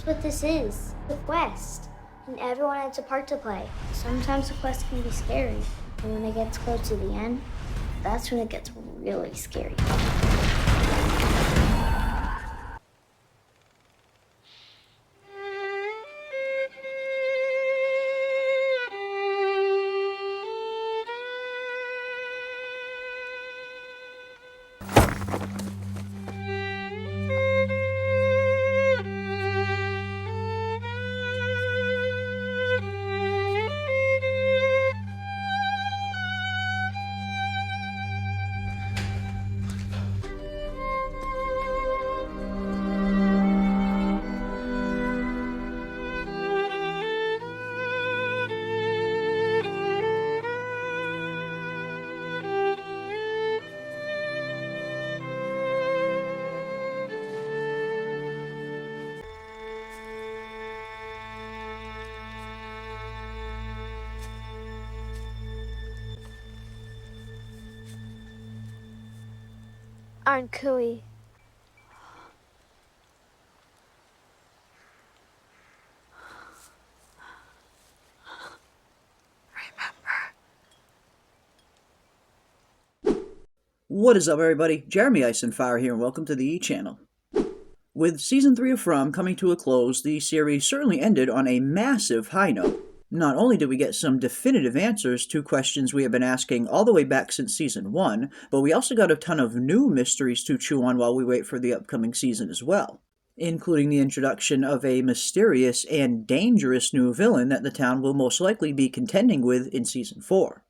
what this is. The quest. And everyone has a part to play. Sometimes the quest can be scary. And when it gets close to the end, that's when it gets really scary. Aren't Cooey. What is up, everybody? Jeremy Eisenfire here, and welcome to the E-Channel. With Season 3 of From coming to a close, the series certainly ended on a massive high note. Not only did we get some definitive answers to questions we have been asking all the way back since Season 1, but we also got a ton of new mysteries to chew on while we wait for the upcoming season as well, including the introduction of a mysterious and dangerous new villain that the town will most likely be contending with in Season 4.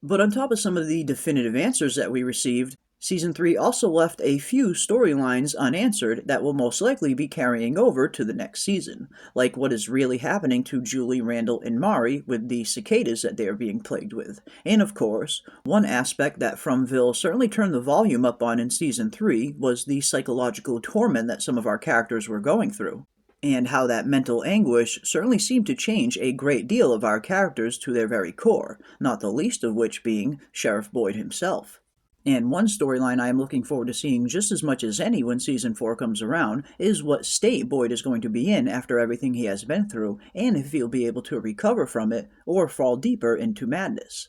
But on top of some of the definitive answers that we received, Season 3 also left a few storylines unanswered that will most likely be carrying over to the next season, like what is really happening to Julie, Randall, and Mari with the cicadas that they are being plagued with. And of course, one aspect that Fromville certainly turned the volume up on in Season 3 was the psychological torment that some of our characters were going through, and how that mental anguish certainly seemed to change a great deal of our characters to their very core, not the least of which being Sheriff Boyd himself. And one storyline I am looking forward to seeing just as much as any when Season 4 comes around is what state Boyd is going to be in after everything he has been through, and if he'll be able to recover from it or fall deeper into madness.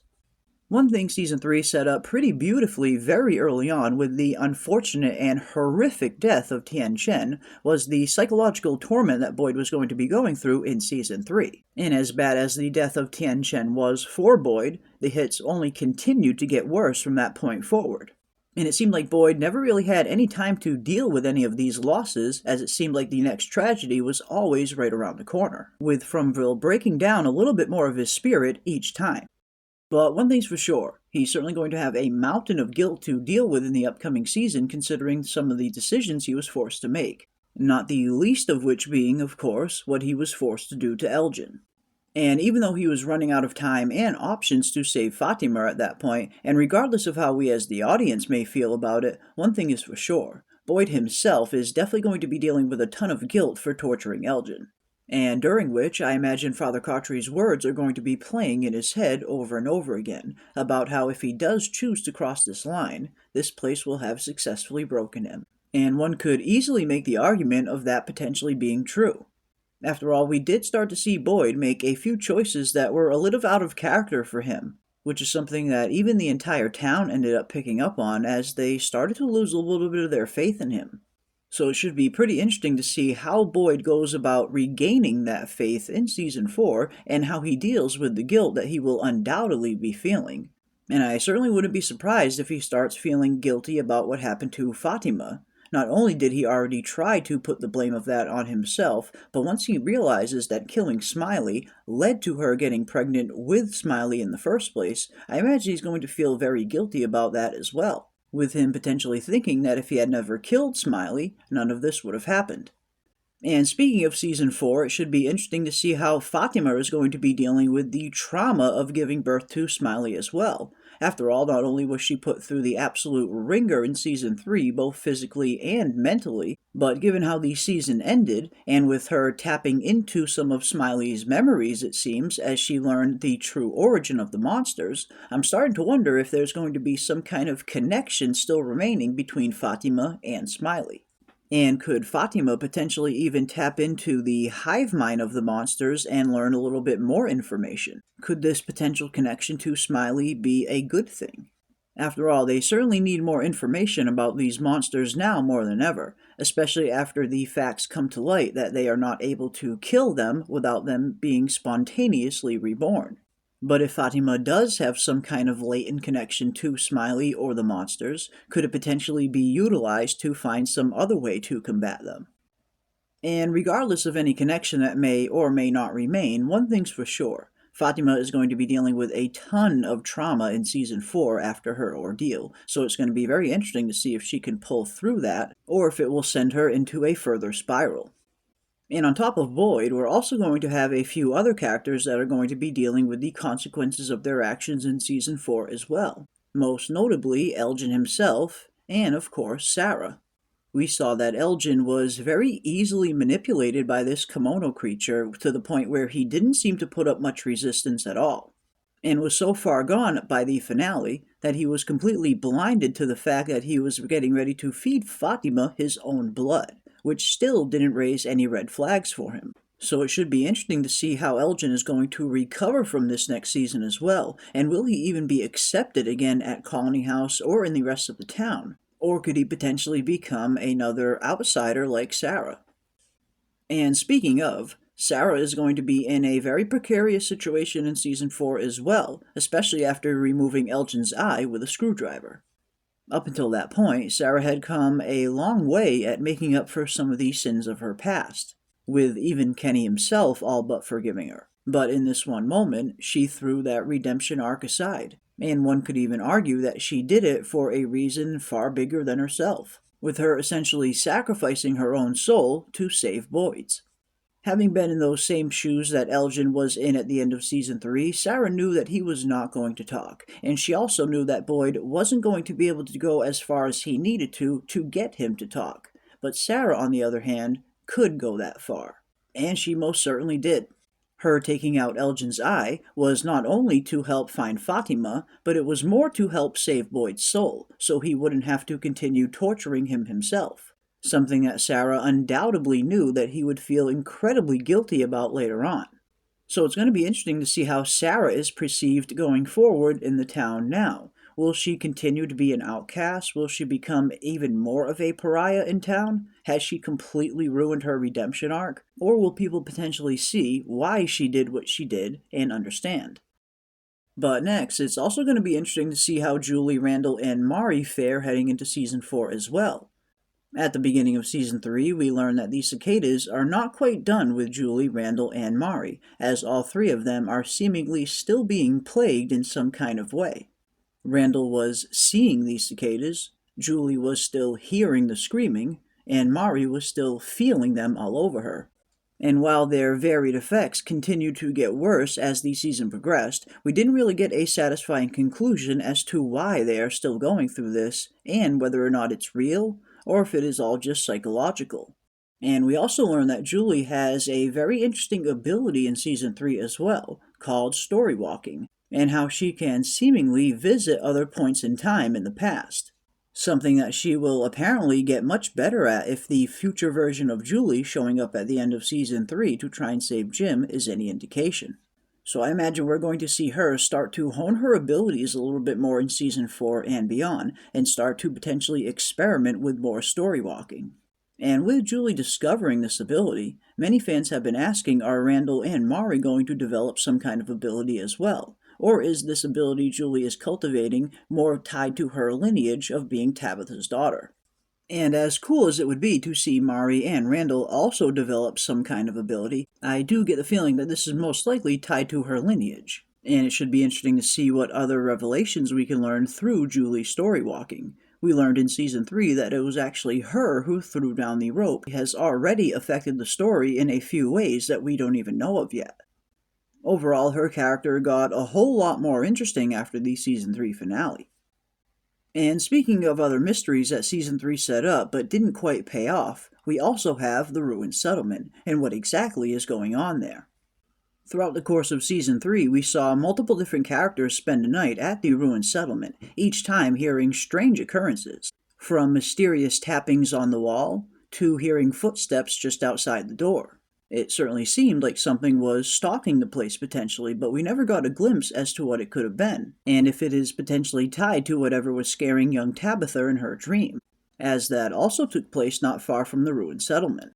One thing Season 3 set up pretty beautifully very early on with the unfortunate and horrific death of Tien Chen was the psychological torment that Boyd was going to be going through in Season 3. And as bad as the death of Tien Chen was for Boyd, the hits only continued to get worse from that point forward. And it seemed like Boyd never really had any time to deal with any of these losses, as it seemed like the next tragedy was always right around the corner, with Fromville breaking down a little bit more of his spirit each time. But one thing's for sure, he's certainly going to have a mountain of guilt to deal with in the upcoming season considering some of the decisions he was forced to make, not the least of which being, of course, what he was forced to do to Elgin. And even though he was running out of time and options to save Fatima at that point, and regardless of how we as the audience may feel about it, one thing is for sure, Boyd himself is definitely going to be dealing with a ton of guilt for torturing Elgin. And during which I imagine Father Cautry's words are going to be playing in his head over and over again, about how if he does choose to cross this line, this place will have successfully broken him. And one could easily make the argument of that potentially being true. After all, we did start to see Boyd make a few choices that were a little out of character for him, which is something that even the entire town ended up picking up on as they started to lose a little bit of their faith in him. So it should be pretty interesting to see how Boyd goes about regaining that faith in Season 4 and how he deals with the guilt that he will undoubtedly be feeling. And I certainly wouldn't be surprised if he starts feeling guilty about what happened to Fatima. Not only did he already try to put the blame of that on himself, but once he realizes that killing Smiley led to her getting pregnant with Smiley in the first place, I imagine he's going to feel very guilty about that as well, with him potentially thinking that if he had never killed Smiley, none of this would have happened. And speaking of Season 4, it should be interesting to see how Fatima is going to be dealing with the trauma of giving birth to Smiley as well. After all, not only was she put through the absolute ringer in Season 3, both physically and mentally, but given how the season ended, and with her tapping into some of Smiley's memories, it seems, as she learned the true origin of the monsters, I'm starting to wonder if there's going to be some kind of connection still remaining between Fatima and Smiley. And could Fatima potentially even tap into the hive mind of the monsters and learn a little bit more information? Could this potential connection to Smiley be a good thing? After all, they certainly need more information about these monsters now more than ever, especially after the facts come to light that they are not able to kill them without them being spontaneously reborn. But if Fatima does have some kind of latent connection to Smiley or the monsters, could it potentially be utilized to find some other way to combat them? And regardless of any connection that may or may not remain, one thing's for sure. Fatima is going to be dealing with a ton of trauma in Season 4 after her ordeal, so it's going to be very interesting to see if she can pull through that, or if it will send her into a further spiral. And on top of Boyd, we're also going to have a few other characters that are going to be dealing with the consequences of their actions in Season 4 as well. Most notably, Elgin himself, and of course, Sarah. We saw that Elgin was very easily manipulated by this kimono creature to the point where he didn't seem to put up much resistance at all, and was so far gone by the finale that he was completely blinded to the fact that he was getting ready to feed Fatima his own blood, which still didn't raise any red flags for him. So it should be interesting to see how Elgin is going to recover from this next season as well, and will he even be accepted again at Colony House or in the rest of the town? Or could he potentially become another outsider like Sarah? And speaking of, Sarah is going to be in a very precarious situation in Season 4 as well, especially after removing Elgin's eye with a screwdriver. Up until that point, Sarah had come a long way at making up for some of the sins of her past, with even Kenny himself all but forgiving her. But in this one moment, she threw that redemption arc aside, and one could even argue that she did it for a reason far bigger than herself, with her essentially sacrificing her own soul to save Boyd's. Having been in those same shoes that Elgin was in at the end of Season 3, Sarah knew that he was not going to talk, and she also knew that Boyd wasn't going to be able to go as far as he needed to get him to talk. But Sarah, on the other hand, could go that far, and she most certainly did. Her taking out Elgin's eye was not only to help find Fatima, but it was more to help save Boyd's soul, so he wouldn't have to continue torturing him himself. Something that Sarah undoubtedly knew that he would feel incredibly guilty about later on. So it's going to be interesting to see how Sarah is perceived going forward in the town now. Will she continue to be an outcast? Will she become even more of a pariah in town? Has she completely ruined her redemption arc? Or will people potentially see why she did what she did and understand? But next, it's also going to be interesting to see how Julie, Randall, and Mari fare heading into Season 4 as well. At the beginning of Season 3, we learn that the cicadas are not quite done with Julie, Randall, and Mari, as all three of them are seemingly still being plagued in some kind of way. Randall was seeing these cicadas, Julie was still hearing the screaming, and Mari was still feeling them all over her. And while their varied effects continued to get worse as the season progressed, we didn't really get a satisfying conclusion as to why they are still going through this, and whether or not it's real, or if it is all just psychological. And we also learned that Julie has a very interesting ability in Season 3 as well, called story walking, and how she can seemingly visit other points in time in the past. Something that she will apparently get much better at if the future version of Julie showing up at the end of Season 3 to try and save Jim is any indication. So I imagine we're going to see her start to hone her abilities a little bit more in Season 4 and beyond, and start to potentially experiment with more story walking. And with Julie discovering this ability, many fans have been asking, are Randall and Mari going to develop some kind of ability as well? Or is this ability Julie is cultivating more tied to her lineage of being Tabitha's daughter? And as cool as it would be to see Mari and Randall also develop some kind of ability, I do get the feeling that this is most likely tied to her lineage. And it should be interesting to see what other revelations we can learn through Julie's story walking. We learned in Season 3 that it was actually her who threw down the rope. It has already affected the story in a few ways that we don't even know of yet. Overall, her character got a whole lot more interesting after the Season 3 finale. And speaking of other mysteries that Season 3 set up but didn't quite pay off, we also have the ruined settlement, and what exactly is going on there. Throughout the course of Season 3, we saw multiple different characters spend a night at the ruined settlement, each time hearing strange occurrences, from mysterious tappings on the wall, to hearing footsteps just outside the door. It certainly seemed like something was stalking the place potentially, but we never got a glimpse as to what it could have been, and if it is potentially tied to whatever was scaring young Tabitha in her dream, as that also took place not far from the ruined settlement.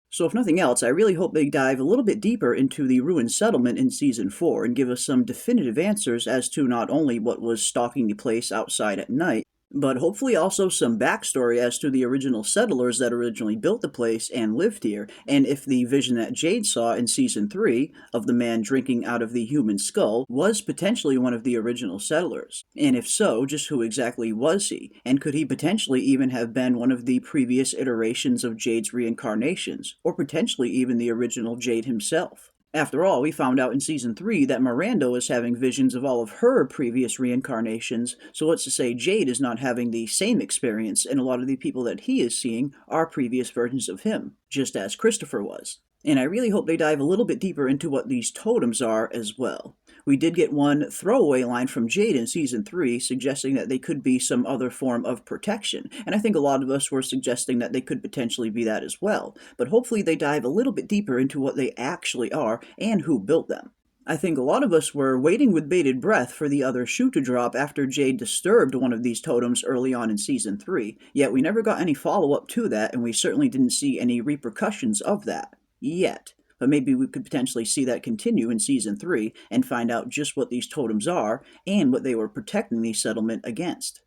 So if nothing else, I really hope they dive a little bit deeper into the ruined settlement in Season 4 and give us some definitive answers as to not only what was stalking the place outside at night, but hopefully also some backstory as to the original settlers that originally built the place and lived here, and if the vision that Jade saw in Season 3 of the man drinking out of the human skull was potentially one of the original settlers. And if so, just who exactly was he? And could he potentially even have been one of the previous iterations of Jade's reincarnations, or potentially even the original Jade himself? After all, we found out in Season 3 that Miranda was having visions of all of her previous reincarnations, so what's to say Jade is not having the same experience, and a lot of the people that he is seeing are previous versions of him, just as Christopher was. And I really hope they dive a little bit deeper into what these totems are as well. We did get one throwaway line from Jade in Season 3 suggesting that they could be some other form of protection, and I think a lot of us were suggesting that they could potentially be that as well, but hopefully they dive a little bit deeper into what they actually are and who built them. I think a lot of us were waiting with bated breath for the other shoe to drop after Jade disturbed one of these totems early on in Season 3, yet we never got any follow-up to that, and we certainly didn't see any repercussions of that. Yet. But maybe we could potentially see that continue in Season 3 and find out just what these totems are and what they were protecting the settlement against.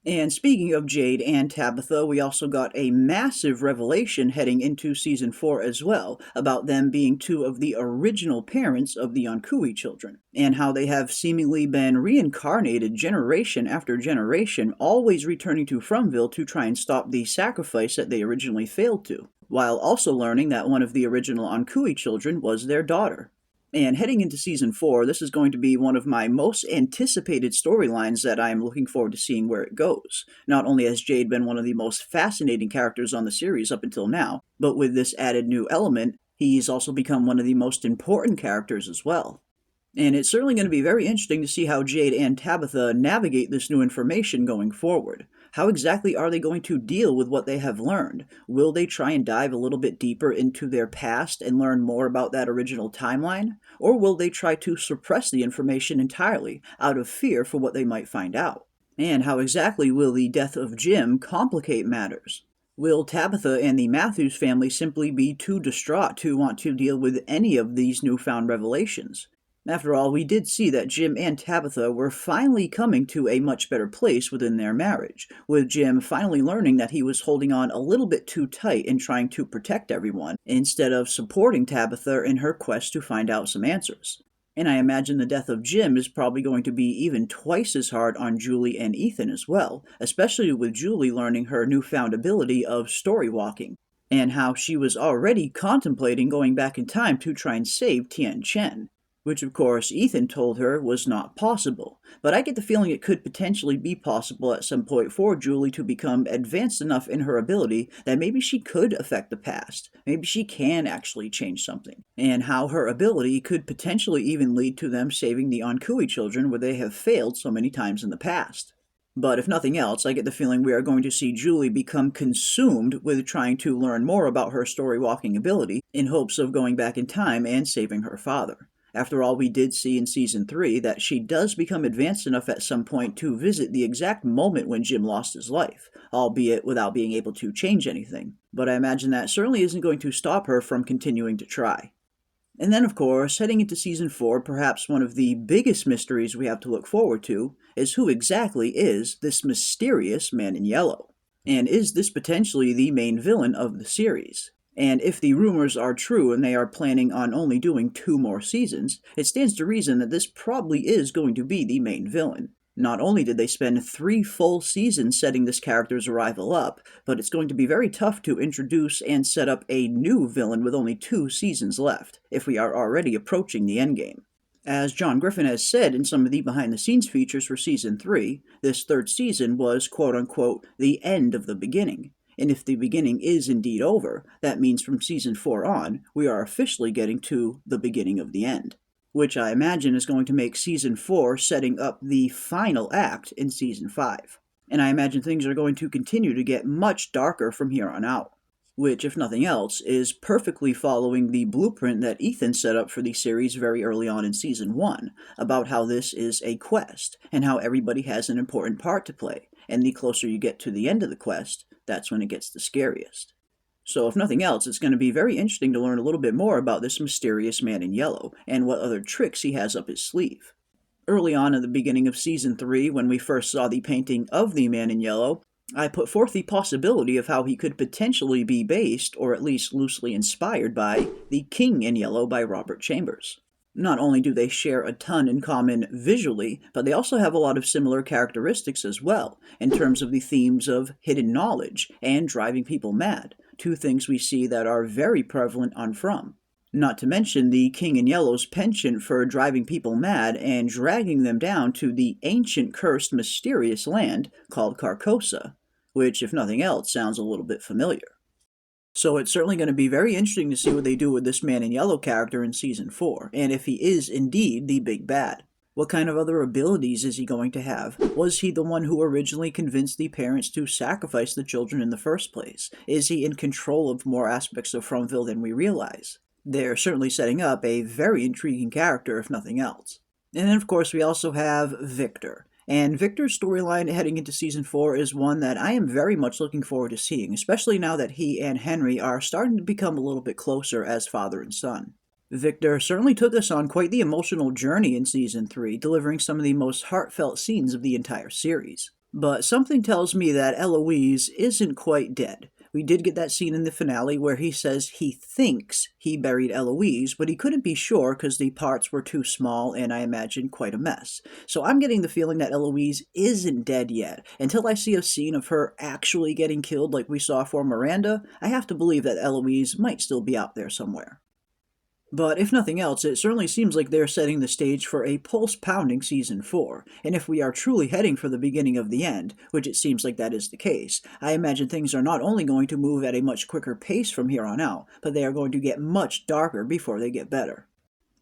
And speaking of Jade and Tabitha, we also got a massive revelation heading into Season 4 as well, about them being two of the original parents of the Onkui children, and how they have seemingly been reincarnated generation after generation, always returning to Fromville to try and stop the sacrifice that they originally failed to, while also learning that one of the original Onkui children was their daughter. And heading into Season 4, this is going to be one of my most anticipated storylines that I am looking forward to seeing where it goes. Not only has Jade been one of the most fascinating characters on the series up until now, but with this added new element, he's also become one of the most important characters as well. And it's certainly going to be very interesting to see how Jade and Tabitha navigate this new information going forward. How exactly are they going to deal with what they have learned? Will they try and dive a little bit deeper into their past and learn more about that original timeline? Or will they try to suppress the information entirely out of fear for what they might find out? And how exactly will the death of Jim complicate matters? Will Tabitha and the Matthews family simply be too distraught to want to deal with any of these newfound revelations? After all, we did see that Jim and Tabitha were finally coming to a much better place within their marriage, with Jim finally learning that he was holding on a little bit too tight and trying to protect everyone, instead of supporting Tabitha in her quest to find out some answers. And I imagine the death of Jim is probably going to be even twice as hard on Julie and Ethan as well, especially with Julie learning her newfound ability of story walking, and how she was already contemplating going back in time to try and save Tian Chen, which of course Ethan told her was not possible. But I get the feeling it could potentially be possible at some point for Julie to become advanced enough in her ability that maybe she could affect the past. Maybe she can actually change something. And how her ability could potentially even lead to them saving the Onkui children where they have failed so many times in the past. But if nothing else, I get the feeling we are going to see Julie become consumed with trying to learn more about her story-walking ability in hopes of going back in time and saving her father. After all, we did see in Season 3 that she does become advanced enough at some point to visit the exact moment when Jim lost his life, albeit without being able to change anything. But I imagine that certainly isn't going to stop her from continuing to try. And then, of course, heading into Season 4, perhaps one of the biggest mysteries we have to look forward to is who exactly is this mysterious man in yellow? And is this potentially the main villain of the series? And if the rumors are true and they are planning on only doing 2 more seasons, it stands to reason that this probably is going to be the main villain. Not only did they spend 3 full seasons setting this character's arrival up, but it's going to be very tough to introduce and set up a new villain with only 2 seasons left, if we are already approaching the endgame. As John Griffin has said in some of the behind-the-scenes features for Season 3, this 3rd season was, quote-unquote, the end of the beginning. And if the beginning is indeed over, that means from Season 4 on, we are officially getting to the beginning of the end, which I imagine is going to make Season 4 setting up the final act in Season 5. And I imagine things are going to continue to get much darker from here on out. which, if nothing else, is perfectly following the blueprint that Ethan set up for the series very early on in Season 1, about how this is a quest, and how everybody has an important part to play, and the closer you get to the end of the quest, that's when it gets the scariest. So if nothing else, it's going to be very interesting to learn a little bit more about this mysterious man in yellow, and what other tricks he has up his sleeve. Early on in the beginning of Season 3, when we first saw the painting of the man in yellow, I put forth the possibility of how he could potentially be based, or at least loosely inspired by, The King in Yellow by Robert Chambers. Not only do they share a ton in common visually, but they also have a lot of similar characteristics as well, in terms of the themes of hidden knowledge and driving people mad, two things we see that are very prevalent on From. Not to mention the King in Yellow's penchant for driving people mad and dragging them down to the ancient, cursed, mysterious land called Carcosa, which, if nothing else, sounds a little bit familiar. So it's certainly going to be very interesting to see what they do with this man in yellow character in Season 4, and if he is indeed the big bad. What kind of other abilities is he going to have? Was he the one who originally convinced the parents to sacrifice the children in the first place? Is he in control of more aspects of Fromville than we realize? They're certainly setting up a very intriguing character, if nothing else. And then, of course, we also have Victor. And Victor's storyline heading into Season 4 is one that I am very much looking forward to seeing, especially now that he and Henry are starting to become a little bit closer as father and son. Victor certainly took us on quite the emotional journey in Season 3, delivering some of the most heartfelt scenes of the entire series. But something tells me that Eloise isn't quite dead. We did get that scene in the finale where he says he thinks he buried Eloise, but he couldn't be sure because the parts were too small and I imagine quite a mess. So I'm getting the feeling that Eloise isn't dead yet. Until I see a scene of her actually getting killed like we saw for Miranda, I have to believe that Eloise might still be out there somewhere. But if nothing else, it certainly seems like they're setting the stage for a pulse-pounding Season 4, and if we are truly heading for the beginning of the end, which it seems like that is the case, I imagine things are not only going to move at a much quicker pace from here on out, but they are going to get much darker before they get better.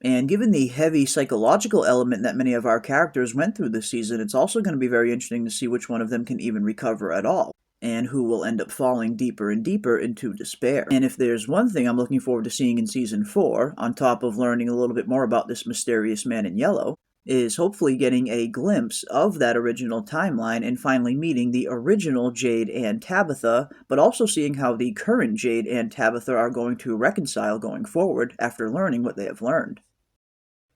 And given the heavy psychological element that many of our characters went through this season, it's also going to be very interesting to see which one of them can even recover at all, and who will end up falling deeper and deeper into despair. And if there's one thing I'm looking forward to seeing in Season 4, on top of learning a little bit more about this mysterious man in yellow, is hopefully getting a glimpse of that original timeline and finally meeting the original Jade and Tabitha, but also seeing how the current Jade and Tabitha are going to reconcile going forward after learning what they have learned.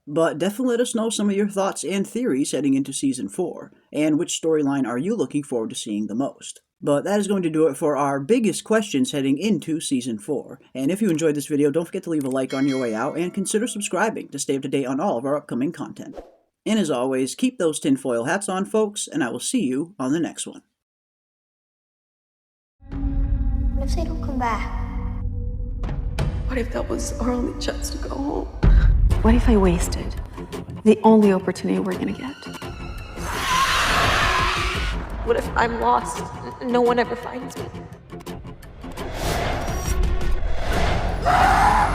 But definitely let us know some of your thoughts and theories heading into Season 4, and which storyline are you looking forward to seeing the most. But that is going to do it for our biggest questions heading into Season 4. And if you enjoyed this video, don't forget to leave a like on your way out and consider subscribing to stay up to date on all of our upcoming content. And as always, keep those tinfoil hats on, folks, and I will see you on the next one. What if they don't come back? What if that was our only chance to go home? What if I wasted the only opportunity we're gonna get? What if I'm lost? No one ever finds me.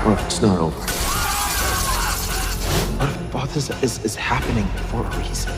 What if it's not over? What if all this is happening for a reason?